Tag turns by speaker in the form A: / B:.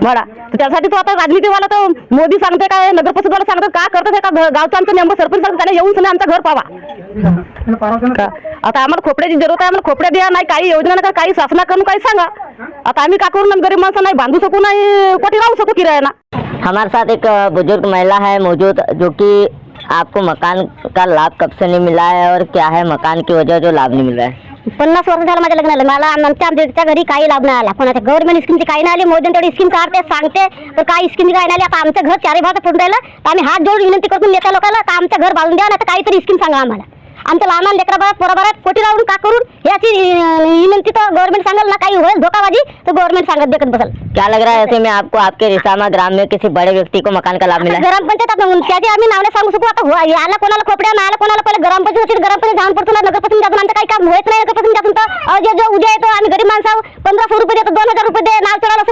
A: भाडा. तर त्यासाठी तो आता राजनीतीवाला तर मोदी सांगते काय, नगरपरिषदवाला सांगते का करतात, एका गावचा आमचा मेंबर सरपंच सांगते त्याने येऊन सुद्धा आमचं घर पावा. आता आम्हाला खोपड्याची जरूरत आहे, आम्हाला खोपड्या द्या, नाही काही योजना नका, काही शासनाकडून काही सांगा. आता आम्ही का करू, गरीब माणसं नाही बांधू शकू, नाही कोठी राहू शकू किरायाना.
B: हमारे साथ एक बुजुर्ग महिला है मौजूद, जो कि आपको मकान का लाभ कब से नहीं मिला है और क्या है मकान की वजह जो लाभ नहीं मिल रहा है?
C: 50 वर्ष झालं माझ्या लग्नाला, मला आमच्या घरी काही लाभ नाही आला. कोणाच्या गव्हर्नमेंट स्कीमची काही नाही आली. मोदी तेवढी स्कीम काढते सांगते, तर काही स्कीम काही नाही आली. आता आमचं घर चारही भागात फुटून राहिलं, तर आम्ही हात जोडून विनंती करतो नेत्या लोकांना, तर आमचं घर बांधून द्या, नाही तर काहीतरी स्कीम सांगा आम्हाला. आमच्या लहान लहान लेकरा पोराबारात कोटी राहून का करून याची विनंती तर गव्हर्नमेंट सांगाल ना, काही होईल धोकाबाजी तर गव्हर्नमेंट सांगत देखत बसल.
B: क्या लग रहा है ऐसे में आपको आपके रिसामा ग्राम में किसी बड़े व्यक्ति को मकान का लाभ मिला है?
C: ग्रामपंचायत त्याची आम्ही नावले सांगू शकू. आता याला कोणाला खोपड्या, नाला कोणाला पहिले ग्रामपंचायत होती, ग्रामपंचायत जाऊन पडतो ना, नगरपंचायत जाऊन आमचं काही काम होत नाही. नगरपंचायत जाऊन तर जे जो उद्या येतो आम्ही गरीब माणसं 1500 रुपये देतो, 2000 रुपये दे नाव चढायला